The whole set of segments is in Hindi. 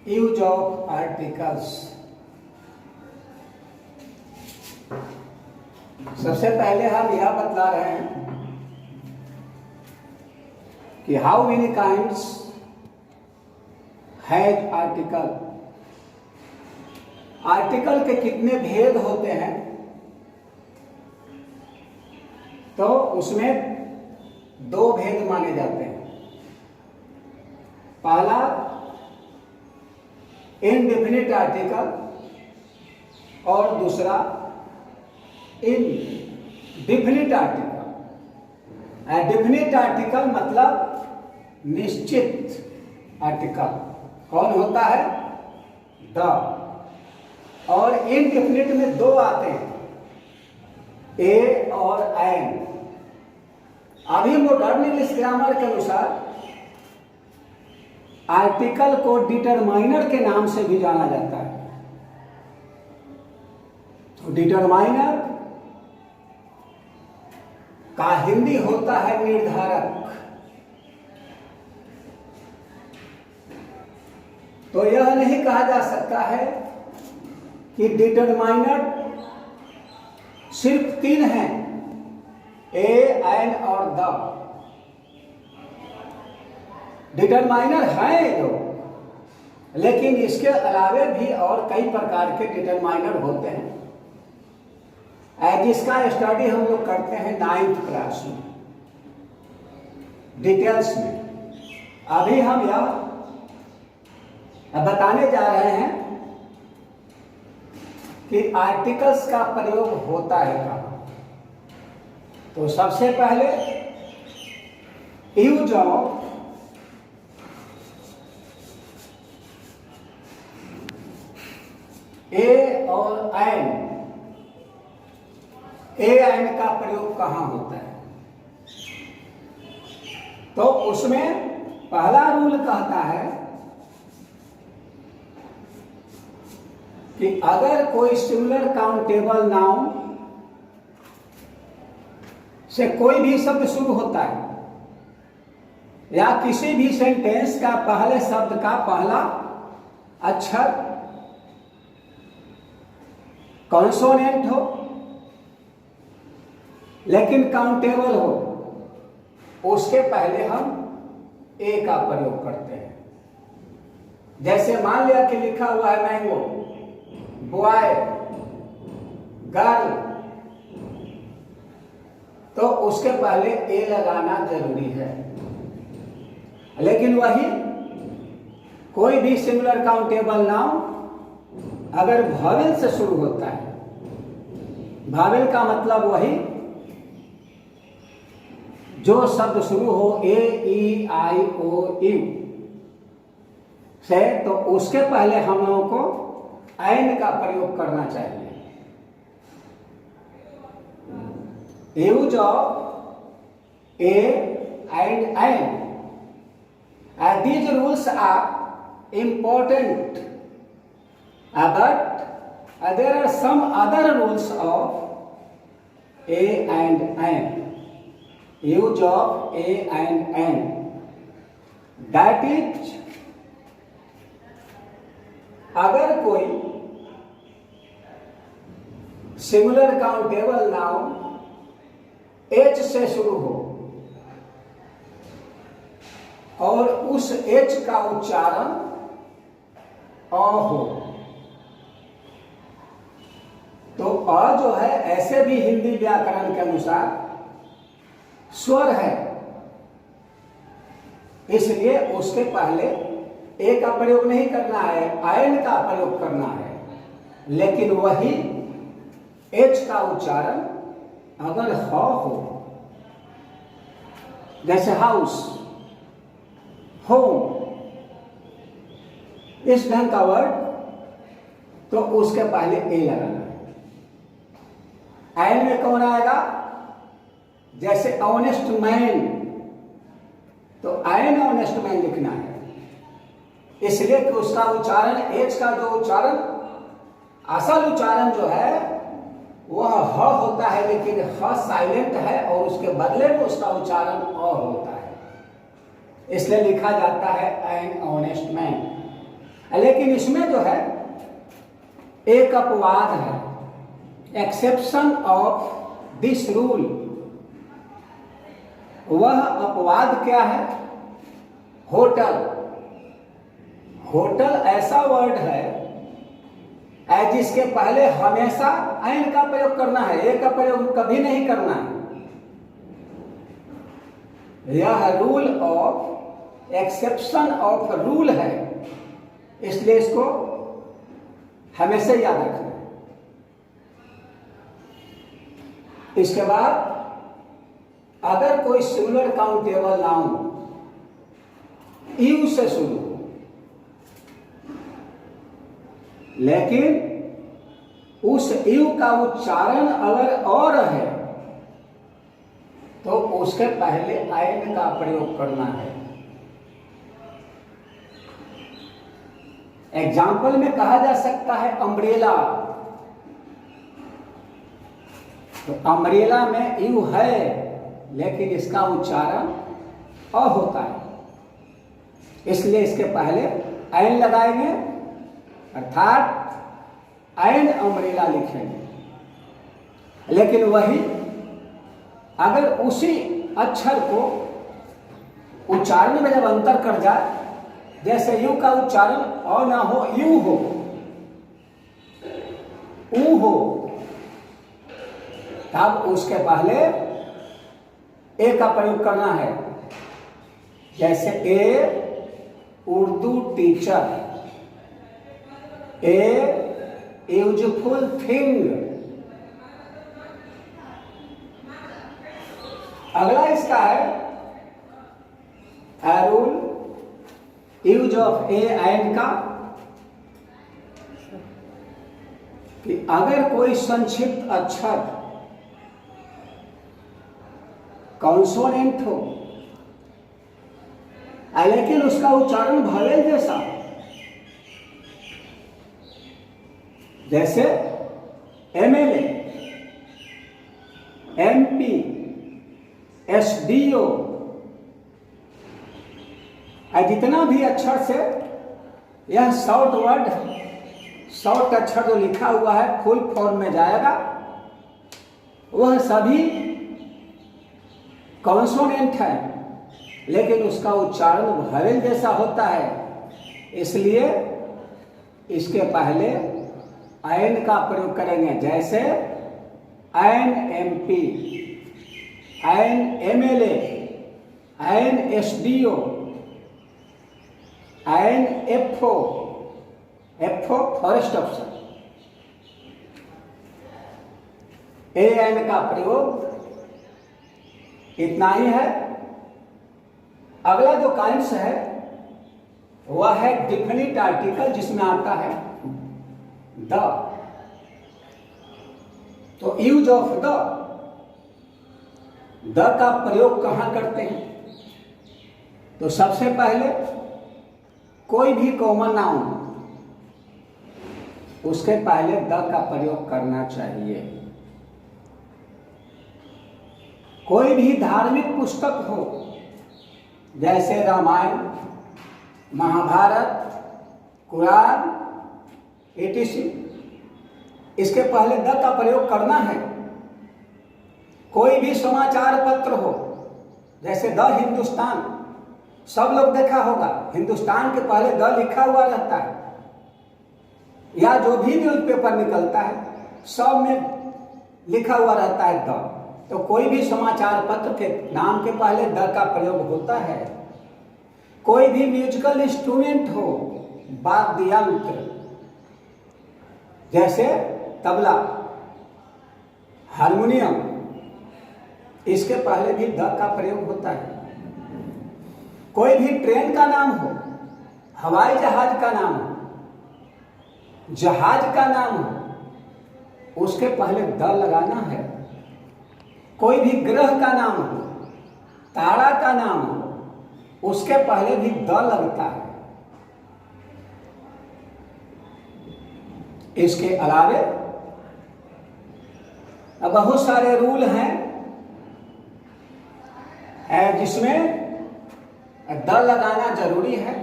Use of articles. सबसे पहले हम यह बतला रहे हैं कि how many kinds has article. Article के कितने भेद होते हैं, तो उसमें दो भेद माने जाते हैं। पहला इनडेफिनिट आर्टिकल और दूसरा इनडेफिनिट आर्टिकल। डेफिनिट आर्टिकल मतलब निश्चित आर्टिकल कौन होता है, द। और इनडेफिनिट में दो आते हैं, ए और एन। अभी मॉडर्न इंग्लिश ग्रामर के अनुसार आर्टिकल को डिटरमाइनर के नाम से भी जाना जाता है। तो डिटरमाइनर का हिंदी होता है निर्धारक। तो यह नहीं कहा जा सकता है कि डिटरमाइनर सिर्फ तीन हैं, ए, एन और द। डिटरमाइनर हैं जो, लेकिन इसके अलावे भी और कई प्रकार के डिटरमाइनर होते हैं, जिसका स्टडी हम लोग करते हैं 9th क्लास में डिटेल्स में। अभी हम यह बताने जा रहे हैं कि आर्टिकल्स का प्रयोग होता है कहाँ। तो सबसे पहले यूज ऑफ ए और एन। ए एन का प्रयोग कहाँ होता है, तो उसमें पहला रूल कहता है कि अगर कोई सिंगुलर काउंटेबल नाउन से कोई भी शब्द शुरू होता है या किसी भी सेंटेंस का पहले शब्द का पहला अक्षर कॉन्सोनेंट हो लेकिन काउंटेबल हो, उसके पहले हम ए का प्रयोग करते हैं। जैसे मान लिया कि लिखा हुआ है मैंगो, बॉय, गर्ल, तो उसके पहले ए लगाना जरूरी है। लेकिन वही कोई भी सिंगुलर काउंटेबल नाउन अगर भावेल से शुरू होता है, भावेल का मतलब वही जो शब्द शुरू हो ए, ई, आई, ओ, यू से, तो उसके पहले हम लोगों को एन का प्रयोग करना चाहिए। Use of a and an. These rules are important, but there are some other rules of A and N. Use of A and N. That is, अगर कोई सिंगुलर काउंटेबल नाउन H से शुरू हो और उस H का उच्चारण अ हो, तो अ जो है ऐसे भी हिंदी व्याकरण के अनुसार स्वर है, इसलिए उसके पहले ए का प्रयोग नहीं करना है, आयन का प्रयोग करना है। लेकिन वही H का उच्चारण अगर ह हो, जैसे हाउस, होम, इस ढंग का वर्ड, तो उसके पहले ए लगाना है। एन में कौन आएगा, जैसे ऑनेस्ट मैन, तो एन ऑनेस्ट मैन लिखना है, इसलिए कि उसका उच्चारण एच का जो उच्चारण असल उच्चारण जो है वह ह होता है, लेकिन ह साइलेंट है और उसके बदले में उसका उच्चारण अ होता है, इसलिए लिखा जाता है एन ऑनेस्ट मैन। लेकिन इसमें जो है एक अपवाद है, एक्सेप्शन ऑफ दिस रूल। वह अपवाद क्या है? होटल। होटल ऐसा वर्ड है जिसके पहले हमेशा ऐन का प्रयोग करना है, ए का प्रयोग कभी नहीं करना है। यह rule of exception of rule है, इसलिए इसको हमेशा याद रखना है। इसके बाद अगर कोई सिंगुलर काउंटेबल नाउन यू से शुरू हो, लेकिन उस यू का उच्चारण अगर और है तो उसके पहले आयन का प्रयोग करना है। एग्जाम्पल में कहा जा सकता है अम्ब्रेला, तो अम्ब्रेला में यू है लेकिन इसका उच्चारण अ होता है, इसलिए इसके पहले आयन लगाएंगे, अर्थात आयन अम्ब्रेला लिखेंगे। लेकिन वही अगर उसी अक्षर को उच्चारण में जब अंतर कर जाए, जैसे यू का उच्चारण अ ना हो, यू हो, ऊ हो, तब उसके पहले ए का प्रयोग करना है। जैसे a Urdu teacher, a useful thing. अगला इसका है rule, use of a and का, कि अगर कोई संक्षिप्त अक्षर कॉन्सोनेंट हो लेकिन उसका उच्चारण भवेल जैसा, जैसे एमएलए, एमपी, एसडीओ, जितना भी अक्षर से यह शॉर्ट वर्ड, शॉर्ट अक्षर जो लिखा हुआ है फुल फॉर्म में जाएगा, वह सभी कॉन्सोनेंट है लेकिन उसका उच्चारण भवेल जैसा होता है, इसलिए इसके पहले आयन का प्रयोग करेंगे। जैसे an MP, an MLA, an SDO, an FO, FO forest officer. A an का प्रयोग इतना ही है। अगला जो काइंड्स है वह है डिफिनिट आर्टिकल, जिसमें आता है द। तो यूज ऑफ द का प्रयोग कहां करते हैं? तो सबसे पहले कोई भी कॉमन नाउन, उसके पहले द का प्रयोग करना चाहिए। कोई भी धार्मिक पुस्तक हो, जैसे रामायण, महाभारत, कुरान, etc, इसके पहले द का प्रयोग करना है। कोई भी समाचार पत्र हो, जैसे द हिंदुस्तान, सब लोग देखा होगा, हिंदुस्तान के पहले द लिखा हुआ रहता है, या जो भी न्यूज़पेपर निकलता है सब में लिखा हुआ रहता है द। तो कोई भी समाचार पत्र के नाम के पहले द का प्रयोग होता है। कोई भी म्यूजिकल इंस्ट्रूमेंट हो, वाद्य यंत्र, जैसे तबला, हारमोनियम, इसके पहले भी द का प्रयोग होता है। कोई भी ट्रेन का नाम हो, हवाई जहाज का नाम हो, जहाज का नाम हो, उसके पहले द लगाना है। कोई भी ग्रह का नाम हो, तारा का नाम हो, उसके पहले भी द लगता है। इसके अलावे बहुत सारे रूल हैं जिसमें द लगाना जरूरी है।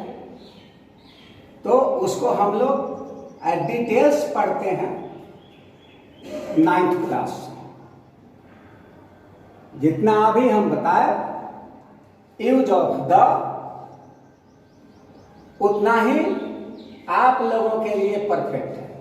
तो उसको हम लोग डिटेल्स पढ़ते हैं 9th क्लास से। जितना अभी हम बताए यूज ऑफ द, उतना ही आप लोगों के लिए परफेक्ट है।